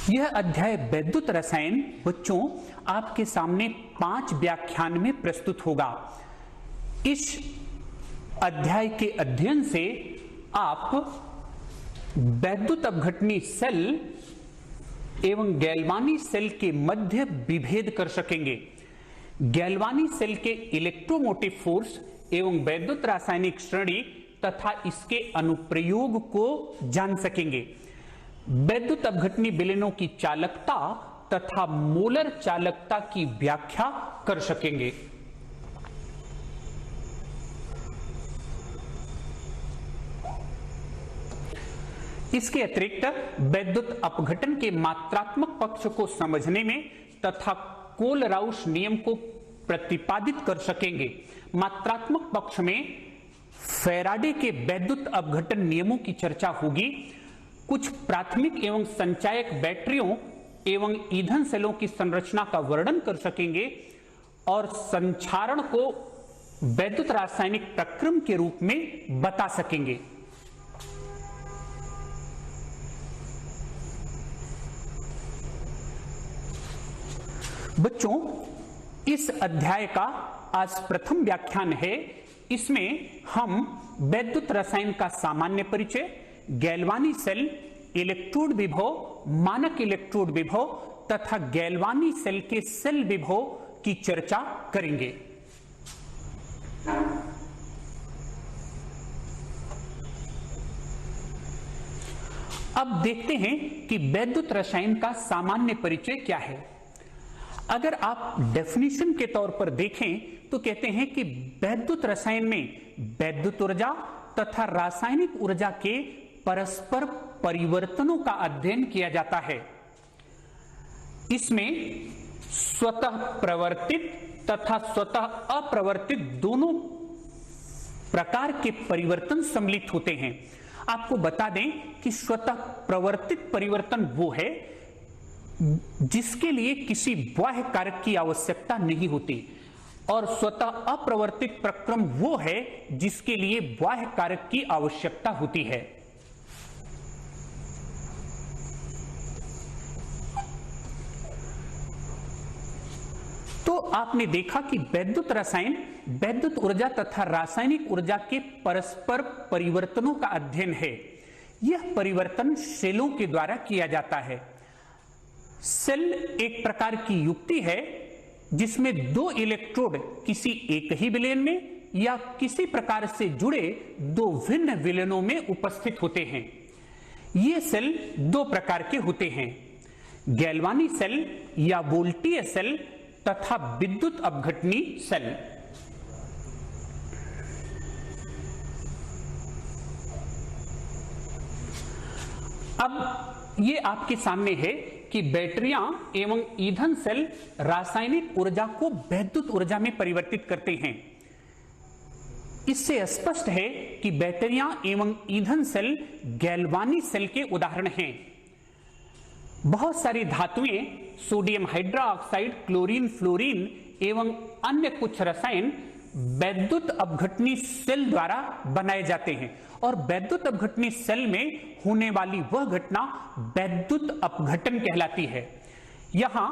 यह अध्याय वैद्युत रसायन बच्चों आपके सामने 5 व्याख्यान में प्रस्तुत होगा। इस अध्याय के अध्ययन से आप वैद्युत अपघटनी सेल एवं गैल्वानी सेल के मध्य विभेद कर सकेंगे। गैल्वानी सेल के इलेक्ट्रोमोटिव फोर्स एवं वैद्युत रासायनिक श्रेणी तथा इसके अनुप्रयोग को जान सकेंगे। वैद्युत अपघटनी विलयनों की चालकता तथा मोलर चालकता की व्याख्या कर सकेंगे। इसके अतिरिक्त वैद्युत अपघटन के मात्रात्मक पक्ष को समझने में तथा कोलराउस नियम को प्रतिपादित कर सकेंगे। मात्रात्मक पक्ष में फैराडे के वैद्युत अपघटन नियमों की चर्चा होगी। कुछ प्राथमिक एवं संचायक बैटरियों एवं ईंधन सेलों की संरचना का वर्णन कर सकेंगे और संचारण को वैद्युत रासायनिक प्रक्रम के रूप में बता सकेंगे। बच्चों, इस अध्याय का आज प्रथम व्याख्यान है। इसमें हम वैद्युत रसायन का सामान्य परिचय, गैल्वानी सेल, इलेक्ट्रोड विभव, मानक इलेक्ट्रोड विभव तथा गैल्वानी सेल के सेल विभव की चर्चा करेंगे। अब देखते हैं कि वैद्युत रसायन का सामान्य परिचय क्या है। अगर आप डेफिनेशन के तौर पर देखें तो कहते हैं कि वैद्युत रसायन में वैद्युत ऊर्जा तथा रासायनिक ऊर्जा के परस्पर परिवर्तनों का अध्ययन किया जाता है। इसमें स्वतः प्रवर्तित तथा स्वतः अप्रवर्तित दोनों प्रकार के परिवर्तन सम्मिलित होते हैं। आपको बता दें कि स्वतः प्रवर्तित परिवर्तन वो है जिसके लिए किसी बाह्य कारक की आवश्यकता नहीं होती और स्वतः अप्रवर्तित प्रक्रम वो है जिसके लिए बाह्य कारक की आवश्यकता होती है। तो आपने देखा कि वैद्युत रसायन वैद्युत ऊर्जा तथा रासायनिक ऊर्जा के परस्पर परिवर्तनों का अध्ययन है। यह परिवर्तन सेलों के द्वारा किया जाता है। सेल एक प्रकार की युक्ति है जिसमें दो इलेक्ट्रोड किसी एक ही विलयन में या किसी प्रकार से जुड़े दो भिन्न विलयनों में उपस्थित होते हैं। ये सेल दो प्रकार के होते हैं, गैल्वानी सेल या वोल्टीय सेल तथा विद्युत अपघटनी सेल। अब ये आपके सामने है कि बैटरियां एवं ईंधन सेल रासायनिक ऊर्जा को वैद्युत ऊर्जा में परिवर्तित करते हैं। इससे स्पष्ट है कि बैटरियां एवं ईंधन सेल गैल्वानी सेल के उदाहरण हैं। बहुत सारी धातुएं, सोडियम हाइड्रोक्साइड, क्लोरीन, फ्लोरीन एवं अन्य कुछ रसायन वैद्युत अपघटनी सेल द्वारा बनाए जाते हैं और वैद्युत अपघटनी सेल में होने वाली वह घटना वैद्युत अपघटन कहलाती है। यहां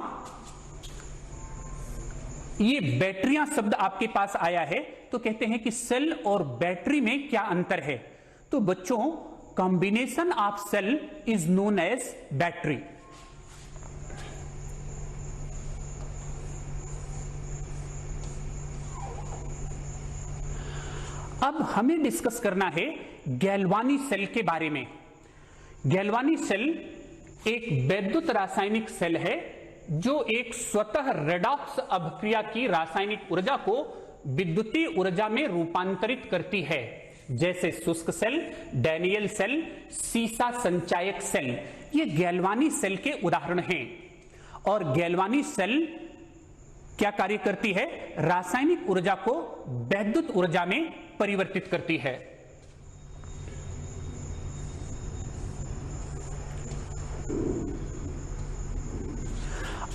ये बैटरियां शब्द आपके पास आया है तो कहते हैं कि सेल और बैटरी में क्या अंतर है। तो बच्चों, combination of cell is known as battery. अब हमें डिस्कस करना है गैल्वानी सेल के बारे में। गैल्वानी सेल एक वैद्युत रासायनिक सेल है जो एक स्वतः रेडॉक्स अभिक्रिया की रासायनिक ऊर्जा को विद्युतीय ऊर्जा में रूपांतरित करती है, जैसे शुष्क सेल, डैनियल सेल, सीसा संचायक सेल। ये गैल्वानी सेल के उदाहरण हैं। और गैल्वानी सेल क्या कार्य करती है? रासायनिक ऊर्जा को वैद्युत ऊर्जा में परिवर्तित करती है।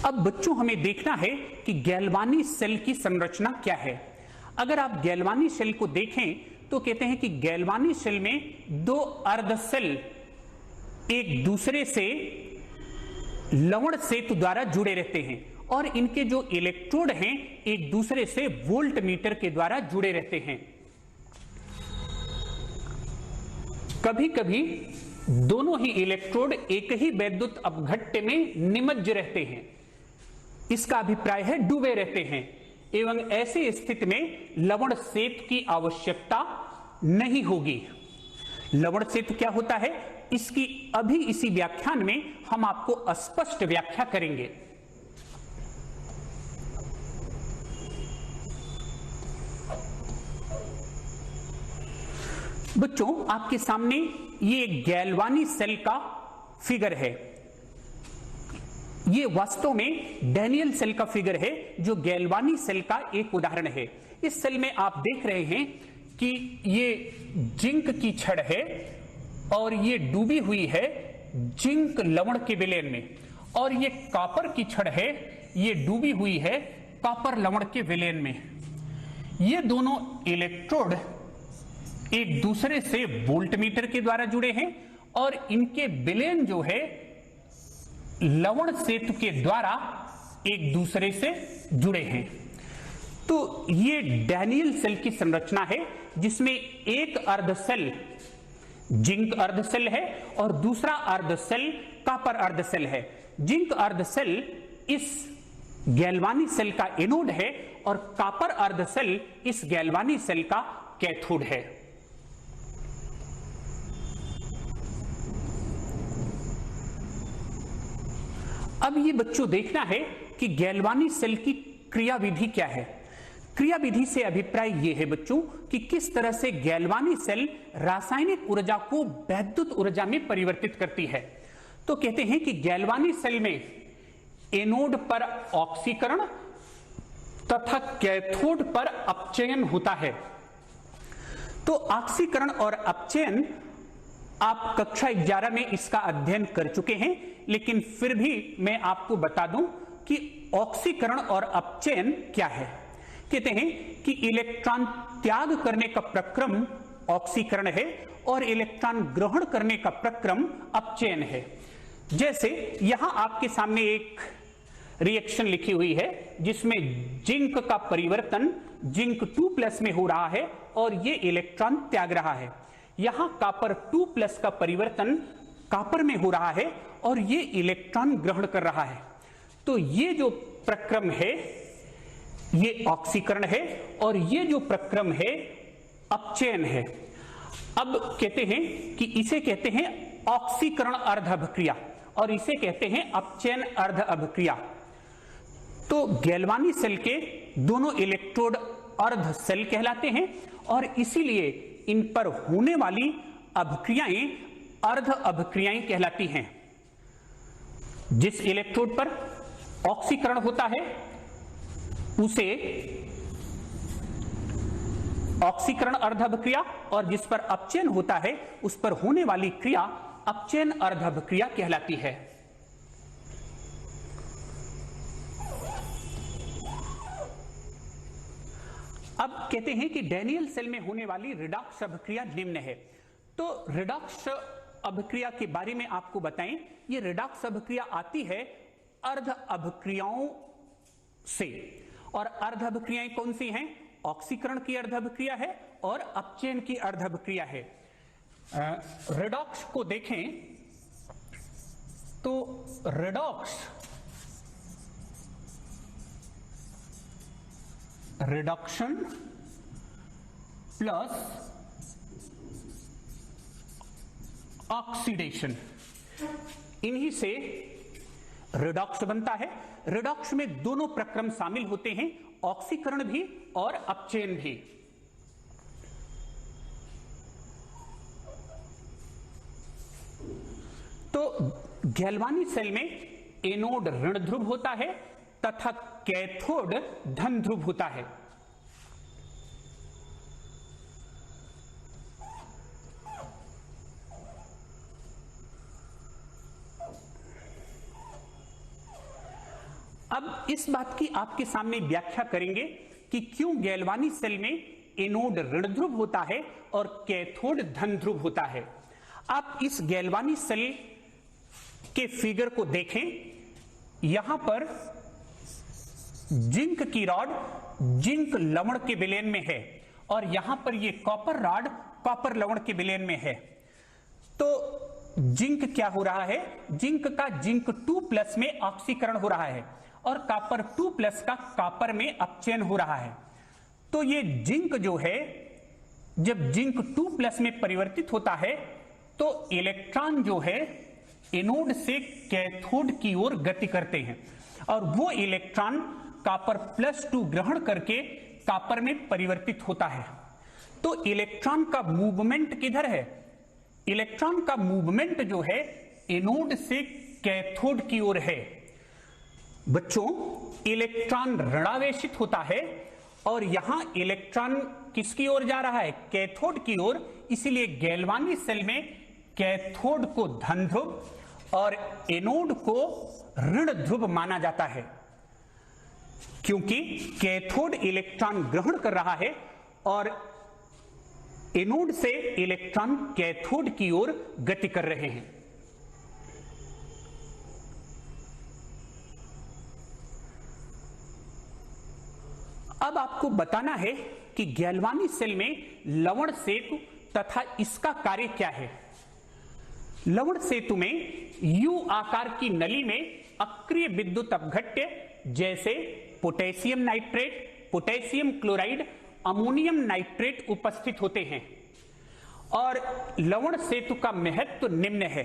अब बच्चों, हमें देखना है कि गैल्वानी सेल की संरचना क्या है। अगर आप गैल्वानी सेल को देखें तो कहते हैं कि गैल्वानी सेल में दो अर्ध सेल एक दूसरे से लवण सेतु द्वारा जुड़े रहते हैं और इनके जो इलेक्ट्रोड हैं एक दूसरे से वोल्ट मीटर के द्वारा जुड़े रहते हैं। कभी कभी दोनों ही इलेक्ट्रोड एक ही वैद्युत अपघट्य में निमज्ज रहते हैं, इसका अभिप्राय है डूबे रहते हैं, एवं ऐसी स्थिति में लवण सेतु की आवश्यकता नहीं होगी। लवण सेतु क्या होता है, इसकी अभी इसी व्याख्यान में हम आपको स्पष्ट व्याख्या करेंगे। बच्चों, आपके सामने ये गैल्वानी सेल का फिगर है। ये वास्तव में डैनियल सेल का फिगर है जो गैल्वानी सेल का एक उदाहरण है। इस सेल में आप देख रहे हैं कि ये जिंक की छड़ है और ये डूबी हुई है जिंक लवण के विलयन में, और ये कॉपर की छड़ है, ये डूबी हुई है कॉपर लवण के विलयन में। ये दोनों इलेक्ट्रोड एक दूसरे से वोल्टमीटर के द्वारा जुड़े हैं और इनके विलयन जो है लवण सेतु के द्वारा एक दूसरे से जुड़े हैं। तो ये डैनियल सेल की संरचना है जिसमें एक अर्ध सेल जिंक अर्ध सेल है और दूसरा अर्ध सेल कॉपर अर्ध सेल है। जिंक अर्ध सेल इस गैल्वानी सेल का एनोड है और कॉपर अर्ध सेल इस गैल्वानी सेल का कैथोड है। अब ये बच्चों देखना है कि गैल्वानी सेल की क्रियाविधि क्या है। क्रियाविधि से अभिप्राय यह है बच्चों कि किस तरह से गैल्वानी सेल रासायनिक ऊर्जा को वैद्युत ऊर्जा में परिवर्तित करती है। तो कहते हैं कि गैल्वानी सेल में एनोड पर ऑक्सीकरण तथा कैथोड पर अपचयन होता है। तो ऑक्सीकरण और अपचयन आप कक्षा 11 में इसका अध्ययन कर चुके हैं, लेकिन फिर भी मैं आपको बता दूं कि ऑक्सीकरण और अपचयन क्या है। कहते हैं कि इलेक्ट्रॉन त्याग करने का प्रक्रम ऑक्सीकरण है और इलेक्ट्रॉन ग्रहण करने का प्रक्रम अपचयन है। जैसे यहां आपके सामने एक रिएक्शन लिखी हुई है जिसमें जिंक का परिवर्तन जिंक 2+ में हो रहा है और ये इलेक्ट्रॉन त्याग रहा है। यहां कॉपर 2+ का परिवर्तन कॉपर में हो रहा है और ये इलेक्ट्रॉन ग्रहण कर रहा है। तो ये जो प्रक्रम है ये ऑक्सीकरण है और ये जो प्रक्रम है अपचयन है। अब कहते हैं कि इसे कहते हैं ऑक्सीकरण अर्ध अभिक्रिया और इसे कहते हैं अपचयन अर्ध अभिक्रिया। तो गैल्वानी सेल के दोनों इलेक्ट्रोड अर्ध सेल कहलाते हैं और इसीलिए इन पर होने वाली अभिक्रियाएं अर्ध अभिक्रियाएं कहलाती हैं। जिस इलेक्ट्रोड पर ऑक्सीकरण होता है उसे ऑक्सीकरण अर्ध अभिक्रिया और जिस पर अपचयन होता है उस पर होने वाली क्रिया अपचयन अर्ध अभिक्रिया कहलाती है। अब कहते हैं कि डैनियल सेल में होने वाली रिडॉक्स अभिक्रिया निम्न है। तो रिडॉक्स अभिक्रिया के बारे में आपको बताएं। ये रिडॉक्स अभिक्रिया आती है अर्ध अभिक्रियाओं से, और अर्ध अभिक्रियाएं कौन सी हैं? ऑक्सीकरण की अर्ध अभिक्रिया है और अपचयन की अर्ध अभिक्रिया है। रिडॉक्स को देखें तो रिडॉक्स रिडक्शन प्लस ऑक्सीडेशन, इन्हीं से रिडॉक्स बनता है। रिडॉक्स में दोनों प्रक्रम शामिल होते हैं, ऑक्सीकरण भी और अपचयन भी। तो गैल्वानी सेल में एनोड ऋण ध्रुव होता है तथा कैथोड धन ध्रुव होता है। अब इस बात की आपके सामने व्याख्या करेंगे कि क्यों गैल्वानी सेल में एनोड ऋण ध्रुव होता है और कैथोड धन ध्रुव होता है। आप इस गैल्वानी सेल के फिगर को देखें यहां पर जिंक की रॉड जिंक लवण के विलयन में है और यहां पर ये कॉपर रॉड कॉपर लवण के विलयन में है। तो जिंक क्या हो रहा है, जिंक का जिंक 2+ में ऑक्सीकरण हो रहा है और कॉपर 2+ का कॉपर में अपचयन हो रहा है। तो ये जिंक जो है, जब जिंक 2+ में परिवर्तित होता है तो इलेक्ट्रॉन जो है एनोड से कैथोड की ओर गति करते हैं और वो इलेक्ट्रॉन कॉपर +2 ग्रहण करके कॉपर में परिवर्तित होता है। तो इलेक्ट्रॉन का मूवमेंट किधर है, इलेक्ट्रॉन का मूवमेंट जो है एनोड से कैथोड की ओर है। बच्चों, इलेक्ट्रॉन ऋणावेशित होता है और यहां इलेक्ट्रॉन किसकी ओर जा रहा है, कैथोड की ओर। इसीलिए गैल्वानी सेल में कैथोड को धन ध्रुव और एनोड को ऋण ध्रुव माना जाता है, क्योंकि कैथोड इलेक्ट्रॉन ग्रहण कर रहा है और एनोड से इलेक्ट्रॉन कैथोड की ओर गति कर रहे हैं। अब आपको बताना है कि गैल्वानी सेल में लवण सेतु तथा इसका कार्य क्या है। लवण सेतु में यू आकार की नली में अक्रिय विद्युत अपघट्य जैसे potassium nitrate, potassium chloride, ammonium nitrate उपस्थित होते हैं और लवण सेतु का महत्व निम्न है।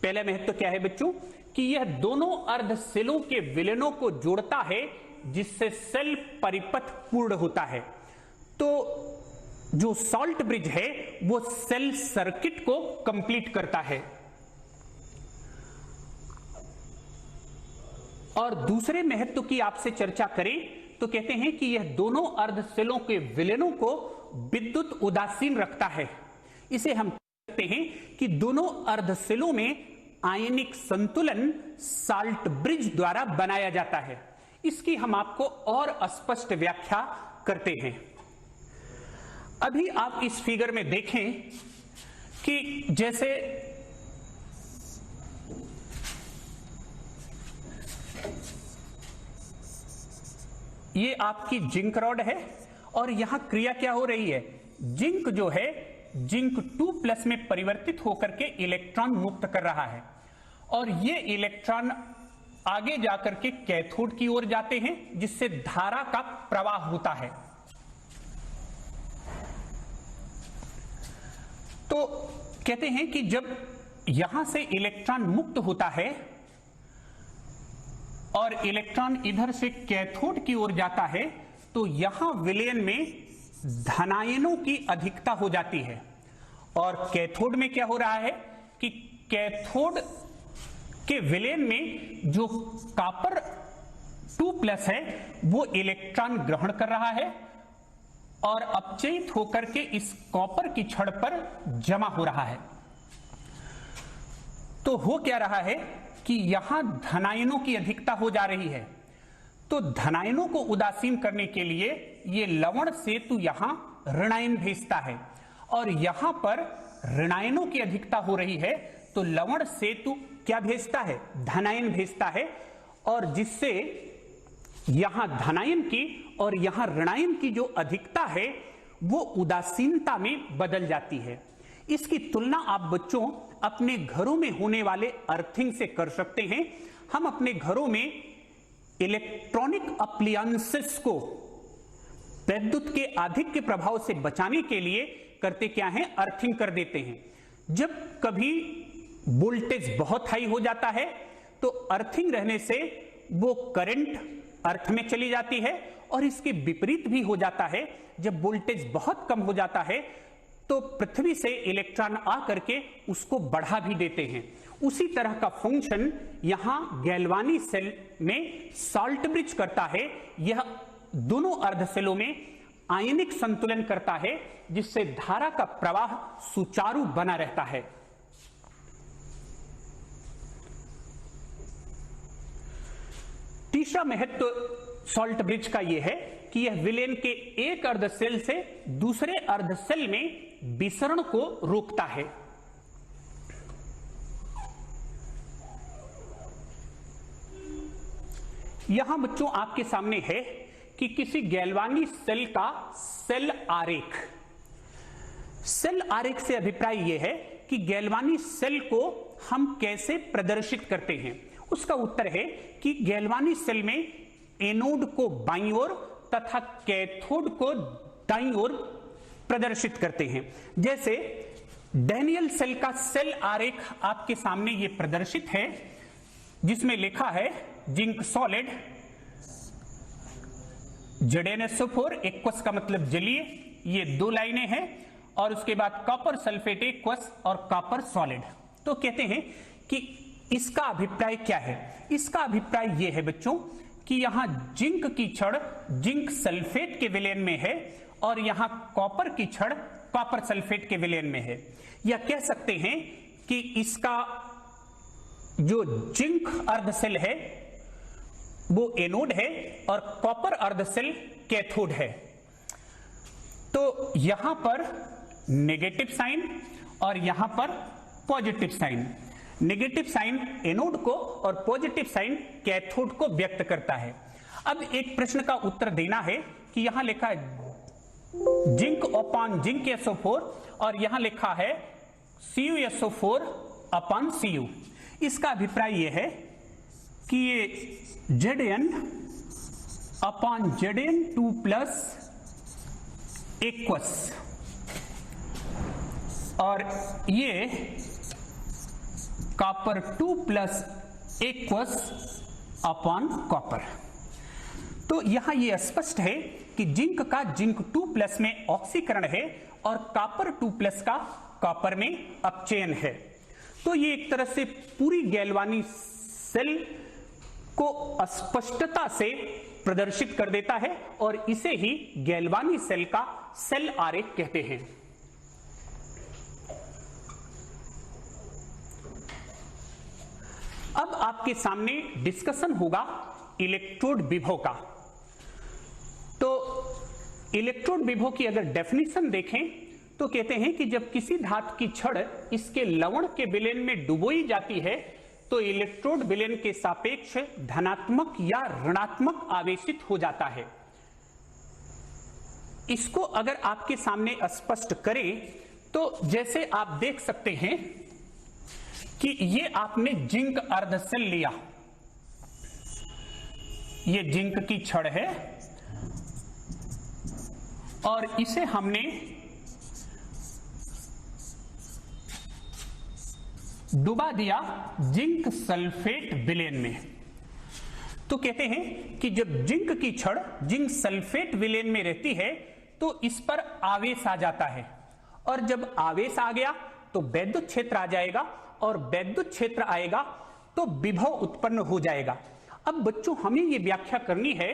पहला महत्व क्या है बच्चों, कि यह दोनों अर्ध सेलों के विलयनों को जोड़ता है जिससे सेल परिपथ पूर्ण होता है। तो जो सॉल्ट ब्रिज है वो सेल सर्किट को कंप्लीट करता है। और दूसरे महत्व की आपसे चर्चा करें तो कहते हैं कि यह दोनों अर्ध सेलों के विलयनों को विद्युत उदासीन रखता है। इसे हम कहते हैं कि दोनों अर्ध सेलों में आयनिक संतुलन सॉल्ट ब्रिज द्वारा बनाया जाता है। इसकी हम आपको और स्पष्ट व्याख्या करते हैं। अभी आप इस फिगर में देखें कि जैसे ये आपकी जिंक रॉड है और यहां क्रिया क्या हो रही है, जिंक जो है जिंक 2+ में परिवर्तित होकर के इलेक्ट्रॉन मुक्त कर रहा है और ये इलेक्ट्रॉन आगे जाकर के कैथोड की ओर जाते हैं जिससे धारा का प्रवाह होता है। तो कहते हैं कि जब यहां से इलेक्ट्रॉन मुक्त होता है और इलेक्ट्रॉन इधर से कैथोड की ओर जाता है तो यहां विलयन में धनायनों की अधिकता हो जाती है और कैथोड में क्या हो रहा है कि कैथोड के विलयन में जो कॉपर 2+ है वो इलेक्ट्रॉन ग्रहण कर रहा है और अपचयित होकर के इस कॉपर की छड़ पर जमा हो रहा है। तो हो क्या रहा है कि यहां धनायनों की अधिकता हो जा रही है। तो धनायनों को उदासीन करने के लिए ये लवण सेतु यहां ऋणायन भेजता है और यहां पर ऋणायनों की अधिकता हो रही है तो लवण सेतु क्या भेजता है, धनायन भेजता है और जिससे यहां धनायन की और यहां ऋणायन की जो अधिकता है वो उदासीनता में बदल जाती है। इसकी तुलना आप बच्चों अपने घरों में होने वाले अर्थिंग से कर सकते हैं। हम अपने घरों में इलेक्ट्रॉनिक अप्लायंसेस को विद्युत के आधिक्य प्रभाव से बचाने के लिए करते क्या हैं, अर्थिंग कर देते हैं। जब कभी वोल्टेज बहुत हाई हो जाता है तो अर्थिंग रहने से वो करंट अर्थ में चली जाती है और इसके विपरीत भी हो जाता है। जब वोल्टेज बहुत कम हो जाता है तो पृथ्वी से इलेक्ट्रॉन आ करके उसको बढ़ा भी देते हैं। उसी तरह का फंक्शन यहां गैल्वानी सेल में सॉल्ट ब्रिज करता है। यह दोनों अर्ध सेलों में आयनिक संतुलन करता है जिससे धारा का प्रवाह सुचारू बना रहता है। तीसरा महत्व सॉल्ट ब्रिज का यह है कि यह विलयन के एक अर्ध सेल से दूसरे अर्ध सेल में विसरण को रोकता है। यहां बच्चों आपके सामने है कि किसी गैल्वानी सेल का सेल आरेख। सेल आरेख से अभिप्राय यह है कि गैल्वानी सेल को हम कैसे प्रदर्शित करते हैं। उसका उत्तर है कि गैल्वानी सेल में एनोड को बाईं ओर तथा कैथोड को दाईं ओर प्रदर्शित करते हैं। जैसे डैनियल सेल का सेल आरेख आपके सामने ये प्रदर्शित है, जिसमें लिखा है जिंक सॉलिड ZnSO4 एक्वस का मतलब जलीय, ये 2 लाइनें हैं, और उसके बाद कॉपर सल्फेट एक्वस और कॉपर सॉलिड। तो कहते हैं कि इसका अभिप्राय क्या है। इसका अभिप्राय यह है बच्चों कि यहां जिंक की छड़ जिंक सल्फेट के विलयन में है और यहां कॉपर की छड़ कॉपर सल्फेट के विलयन में है। या कह सकते हैं कि इसका जो जिंक अर्ध सेल है वो एनोड है और कॉपर अर्ध सेल कैथोड है। तो यहां पर नेगेटिव साइन और यहां पर positive sign, negative sign anode को और पॉजिटिव साइन कैथोड को व्यक्त करता है। अब एक प्रश्न का उत्तर देना है कि यहां लिखा है जिंक अपॉन जिंक SO4 और यहां लिखा है CuSO4 अपॉन Cu। इसका अभिप्राय यह है कि ये Zn upon Zn2 plus aqueous और ये copper 2 plus aqueous upon copper. तो यहां यह स्पष्ट है कि जिंक का जिंक 2 प्लस में ऑक्सीकरण है और कॉपर 2 प्लस का कॉपर में अपचयन है। तो ये एक तरह से पूरी गैल्वानी सेल को स्पष्टता से प्रदर्शित कर देता है और इसे ही गैल्वानी सेल का सेल आरेख कहते हैं। अब आपके सामने डिस्कशन होगा इलेक्ट्रोड विभव का। तो इलेक्ट्रोड विभव की अगर डेफिनेशन देखें तो कहते हैं कि जब किसी धातु की छड़ इसके लवण के विलयन में डुबोई जाती है तो इलेक्ट्रोड विलयन के सापेक्ष धनात्मक या ऋणात्मक आवेशित हो जाता है। इसको अगर आपके सामने स्पष्ट करें तो जैसे आप देख सकते हैं कि ये आपने जिंक अर्ध सेल लिया, ये जिंक की छड़ है और इसे हमने डुबा दिया जिंक सल्फेट विलयन में। तो कहते हैं कि जब जिंक की छड़ जिंक सल्फेट विलयन में रहती है तो इस पर आवेश आ जाता है और जब आवेश आ गया तो वैद्युत क्षेत्र आ जाएगा और वैद्युत क्षेत्र आएगा तो विभव उत्पन्न हो जाएगा। अब बच्चों हमें यह व्याख्या करनी है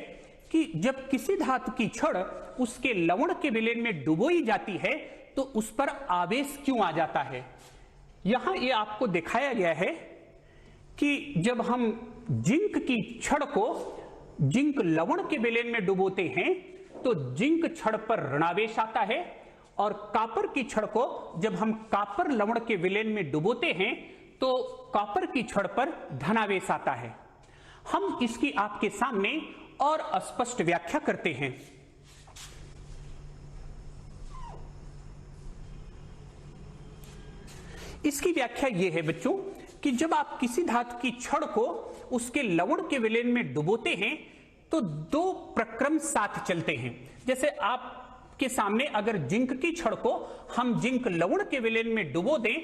कि जब किसी धातु की छड़ उसके लवण के विलयन में डुबोई जाती है तो उस पर आवेश क्यों आ जाता है। यहां यह आपको दिखाया गया है कि जब हम जिंक की छड़ को जिंक लवण के विलयन में डुबोते हैं तो जिंक छड़ पर ऋणावेश आता है और कॉपर की छड़ को जब हम कॉपर लवण के विलयन में डुबोते हैं तो कॉपर की छड़ पर धनावेश आता है। हम इसकी आपके सामने और स्पष्ट व्याख्या करते हैं। इसकी व्याख्या यह है बच्चों कि जब आप किसी धातु की छड़ को उसके लवण के विलयन में डुबोते हैं तो 2 प्रक्रम साथ चलते हैं। जैसे आपके सामने अगर जिंक की छड़ को हम जिंक लवण के विलयन में डुबो दें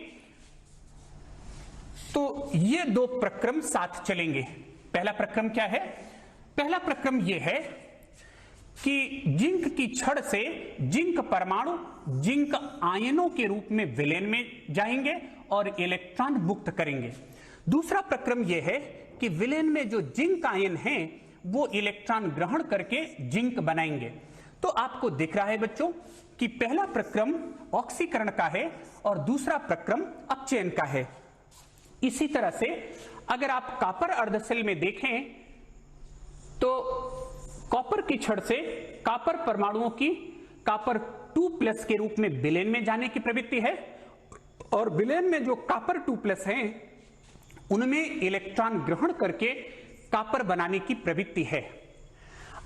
तो ये 2 प्रक्रम साथ चलेंगे। पहला प्रक्रम क्या है? पहला प्रक्रम यह है कि जिंक की छड़ से जिंक परमाणु जिंक आयनों के रूप में विलयन में जाएंगे और इलेक्ट्रॉन मुक्त करेंगे। दूसरा प्रक्रम यह है कि विलयन में जो जिंक आयन हैं वो इलेक्ट्रॉन ग्रहण करके जिंक बनाएंगे। तो आपको दिख रहा है बच्चों कि पहला प्रक्रम ऑक्सीकरण का है और दूसरा प्रक्रम अपचयन का है। इसी तरह से अगर आप कॉपर अर्धसेल में देखें तो कॉपर की छड़ से कॉपर परमाणुओं की कॉपर 2 प्लस के रूप में विलयन में जाने की प्रवृत्ति है और विलयन में जो कॉपर 2 प्लस हैं उनमें इलेक्ट्रॉन ग्रहण करके कॉपर बनाने की प्रवृत्ति है।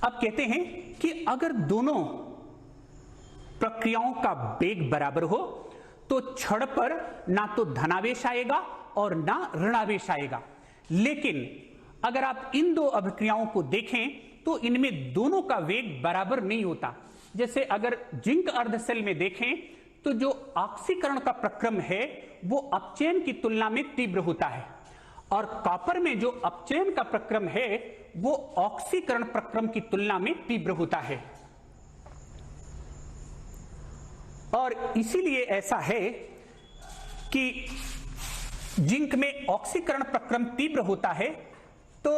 अब कहते हैं कि अगर दोनों प्रक्रियाओं का वेग बराबर हो तो छड़ पर ना तो धनावेश आएगा और ना ऋणावेश आएगा। लेकिन अगर आप इन दो अभिक्रियाओं को देखें तो इनमें दोनों का वेग बराबर नहीं होता। जैसे अगर जिंक अर्धसेल में देखें तो जो ऑक्सीकरण का प्रक्रम है वो अपचयन की तुलना में तीव्र होता है, और कॉपर में जो अपचयन का प्रक्रम है वो ऑक्सीकरण प्रक्रम की तुलना में तीव्र होता है। और इसीलिए ऐसा है कि जिंक में ऑक्सीकरण प्रक्रम तीव्र होता है तो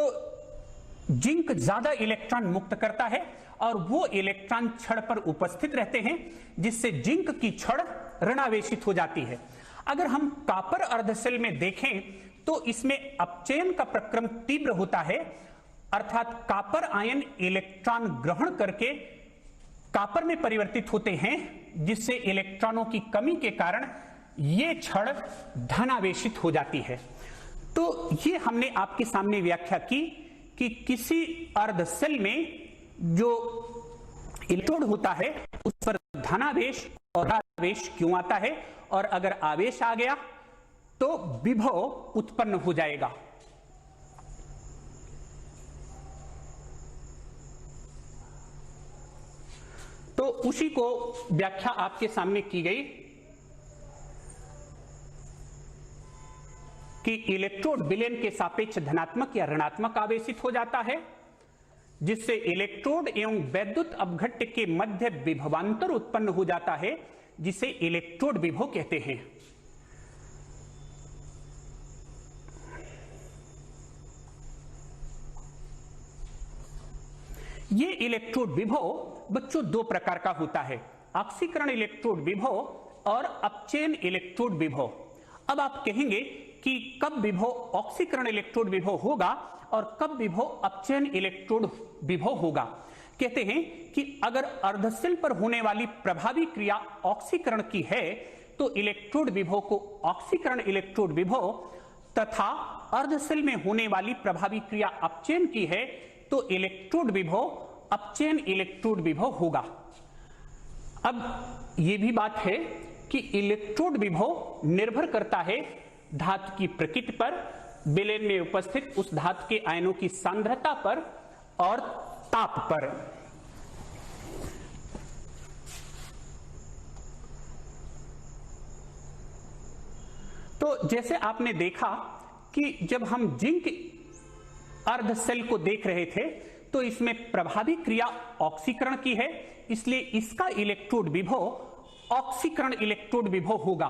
जिंक ज्यादा इलेक्ट्रॉन मुक्त करता है और वो इलेक्ट्रॉन छड़ पर उपस्थित रहते हैं, जिससे जिंक की छड़ ऋणावेशित हो जाती है। अगर हम कॉपर अर्धसेल में देखें तो इसमें अपचयन का प्रक्रम तीव्र होता है, अर्थात कॉपर आयन इलेक्ट्रॉन ग्रहण करके कॉपर में परिवर्तित होते हैं, जिससे इलेक्ट्रॉनों की कमी के कारण ये छड़ धनावेशित हो जाती है। तो ये हमने आपके सामने व्याख्या की कि किसी अर्धसेल में जो इलेक्ट्रोड होता है उस पर धनावेश और ऋणावेश क्यों आता है, और अगर आवेश आ गया तो विभव उत्पन्न हो जाएगा। तो उसी को व्याख्या आपके सामने की गई कि इलेक्ट्रोड विलयन के सापेक्ष धनात्मक या ऋणात्मक आवेशित हो जाता है, जिससे इलेक्ट्रोड एवं वैद्युत अपघट्य के मध्य विभवांतर उत्पन्न हो जाता है, जिसे इलेक्ट्रोड विभव कहते हैं। ये इलेक्ट्रोड विभव बच्चों दो प्रकार का होता है, ऑक्सीकरण इलेक्ट्रोड विभव और अपचयन इलेक्ट्रोड विभव। अब आप कहेंगे कि कब विभव ऑक्सीकरण इलेक्ट्रोड विभव होगा और कब विभव अपचयन इलेक्ट्रोड विभव होगा। कहते हैं कि अगर अर्धसेल पर होने वाली प्रभावी क्रिया ऑक्सीकरण की है तो इलेक्ट्रोड विभव को ऑक्सीकरण इलेक्ट्रोड विभव, तथा अर्धसेल में होने वाली प्रभावी क्रिया अपचयन की है तो इलेक्ट्रोड विभव अपचयन इलेक्ट्रोड विभव होगा। अब यह भी बात है कि इलेक्ट्रोड विभव निर्भर करता है धातु की प्रकृति पर, विलयन में उपस्थित उस धातु के आयनों की सांद्रता पर और ताप पर। तो जैसे आपने देखा कि जब हम जिंक अर्धसेल को देख रहे थे तो इसमें प्रभावी क्रिया ऑक्सीकरण की है, इसलिए इसका इलेक्ट्रोड विभव ऑक्सीकरण इलेक्ट्रोड विभव होगा।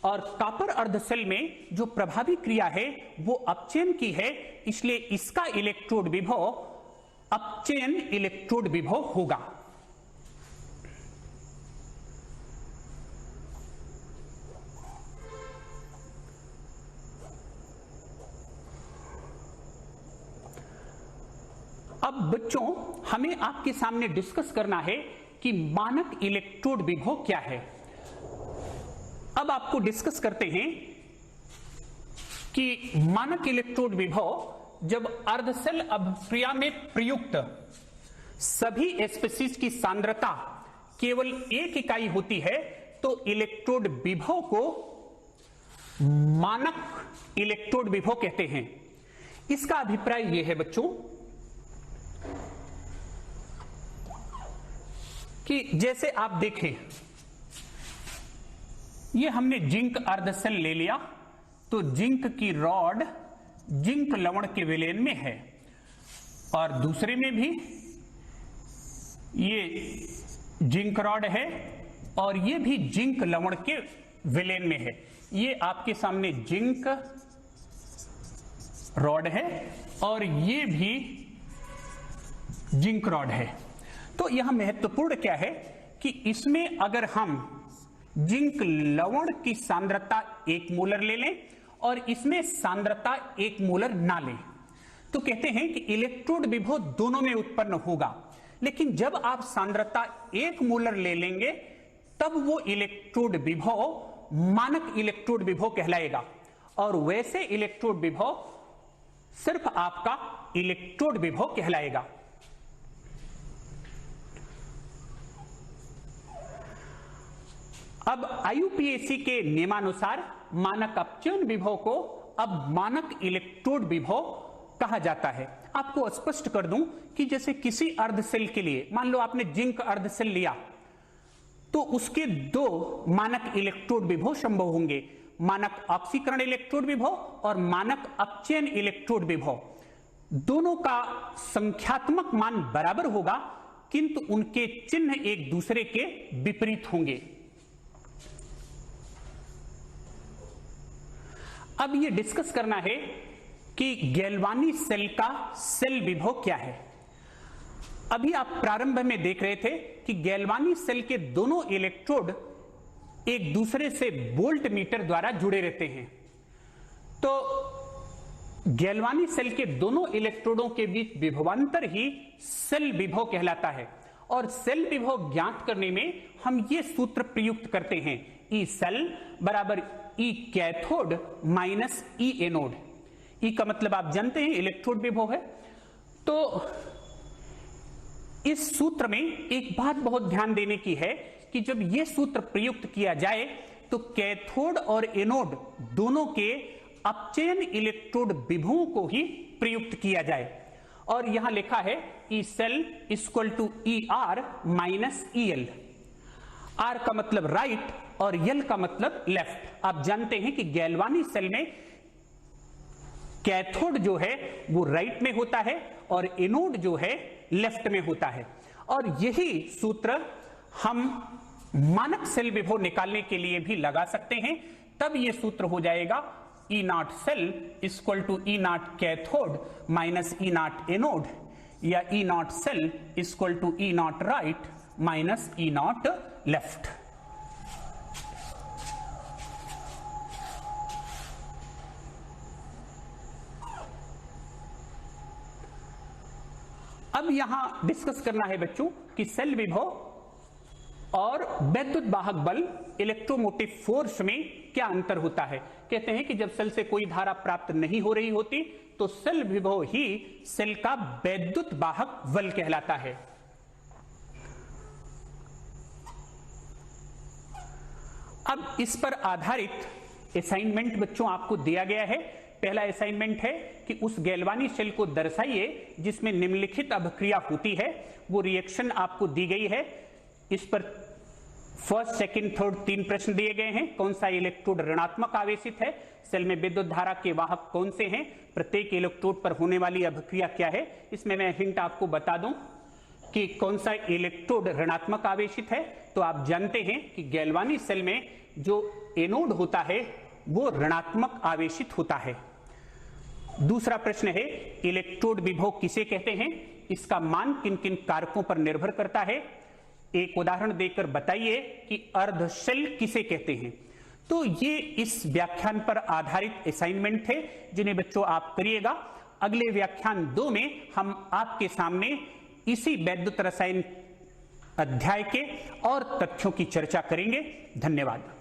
और कॉपर अर्धसेल में जो प्रभावी क्रिया है वो अपचयन की है, इसलिए इसका इलेक्ट्रोड विभव अपचयन इलेक्ट्रोड विभव होगा। अब बच्चों हमें आपके सामने डिस्कस करना है कि मानक इलेक्ट्रोड विभव क्या है। अब आपको डिस्कस करते हैं कि मानक इलेक्ट्रोड विभव जब अर्धसेल अभिक्रिया में प्रयुक्त सभी स्पीशीज की सांद्रता केवल एक इकाई होती है तो इलेक्ट्रोड विभव को मानक इलेक्ट्रोड विभव कहते हैं। इसका अभिप्राय यह है बच्चों कि जैसे आप देखें, ये हमने जिंक अर्धसेल ले लिया तो जिंक की रॉड जिंक लवण के विलयन में है, और दूसरे में भी ये जिंक रॉड है और ये भी जिंक लवण के विलयन में है। ये आपके सामने जिंक रॉड है और ये भी जिंक रॉड है। तो यह महत्वपूर्ण क्या है कि इसमें अगर हम जिंक लवण की सांद्रता 1 मोलर ले लें और इसमें सांद्रता 1 मोलर ना लें तो कहते हैं कि इलेक्ट्रोड विभव दोनों में उत्पन्न होगा। लेकिन जब आप सांद्रता 1 मोलर ले लेंगे तब वो इलेक्ट्रोड विभव मानक इलेक्ट्रोड विभव कहलाएगा, और वैसे इलेक्ट्रोड विभव सिर्फ आपका इलेक्ट्रोड विभव कहलाएगा। अब आईयूपीएसी के नियमानुसार मानक अपचयन विभव को अब मानक इलेक्ट्रोड विभव कहा जाता है। आपको स्पष्ट कर दूं कि जैसे किसी अर्धसेल के लिए, मान लो आपने जिंक अर्धसेल लिया, तो उसके दो मानक इलेक्ट्रोड विभव संभव होंगे, मानक ऑक्सीकरण इलेक्ट्रोड विभव और मानक अपचयन इलेक्ट्रोड विभव। दोनों का संख्यात्मक मान बराबर होगा, किंतु उनके चिन्ह एक दूसरे के विपरीत होंगे। अब यह डिस्कस करना है कि गैल्वानी सेल का सेल विभव क्या है। अभी आप प्रारंभ में देख रहे थे कि गैल्वानी सेल के दोनों इलेक्ट्रोड एक दूसरे से वोल्ट मीटर द्वारा जुड़े रहते हैं। तो गैल्वानी सेल के दोनों इलेक्ट्रोडों के बीच विभवांतर ही सेल विभव कहलाता है। और सेल विभव ज्ञात करने में हम ये सूत्र प्रयुक्त करते हैं, ई सेल बराबर ई कैथोड माइनस ई एनोड। ई का मतलब आप जानते हैं इलेक्ट्रोड विभव है। तो इस सूत्र में एक बात बहुत ध्यान देने की है कि जब यह सूत्र प्रयुक्त किया जाए तो कैथोड और एनोड दोनों के अपचयन इलेक्ट्रोड विभवों को ही प्रयुक्त किया जाए। और यहां लिखा है E cell equal to E R minus E L. R का मतलब राइट और एल का मतलब लेफ्ट। आप जानते हैं कि गैल्वानी सेल में कैथोड जो है वो राइट में होता है और एनोड जो है लेफ्ट में होता है। और यही सूत्र हम मानक सेल विभव निकालने के लिए भी लगा सकते हैं। तब यह सूत्र हो जाएगा E nought cell equal to E nought cathode minus E nought anode, या E nought cell equal to E nought right minus E nought left. अब यहां डिस्कस करना है बच्चों कि सेल विभव और वैद्युत वाहक बल इलेक्ट्रोमोटिव फोर्स में क्या अंतर होता है। कहते हैं कि जब सेल से कोई धारा प्राप्त नहीं हो रही होती तो सेल विभव ही सेल का वैद्युत वाहक बल कहलाता है। अब इस पर आधारित असाइनमेंट बच्चों आपको दिया गया है। पहला असाइनमेंट है कि उस गैल्वानी सेल को दर्शाइए जिसमें निम्नलिखित अभिक्रिया होती है। वो रिएक्शन आपको दी गई है। इस पर फर्स्ट, सेकंड, थर्ड 3 प्रश्न दिए गए हैं। कौन सा इलेक्ट्रोड ऋणात्मक आवेशित है, सेल में विद्युत धारा के वाहक कौन से हैं, प्रत्येक इलेक्ट्रोड पर होने वाली अभिक्रिया क्या है। इसमें मैं हिंट आपको बता दूं कि कौन सा इलेक्ट्रोड ऋणात्मक आवेशित है। तो आप जानते हैं कि गैल्वानी सेल में जो एनोड होता है वो ऋणात्मक आवेशित होता है। दूसरा प्रश्न है इलेक्ट्रोड विभव किसे कहते हैं, इसका मान किन किन कारकों पर निर्भर करता है। एक उदाहरण देकर बताइए कि अर्धसेल किसे कहते हैं। तो ये इस व्याख्यान पर आधारित असाइनमेंट थे जिन्हें बच्चों आप करिएगा। अगले व्याख्यान 2 में हम आपके सामने इसी वैद्युत रसायन अध्याय के और तथ्यों की चर्चा करेंगे। धन्यवाद।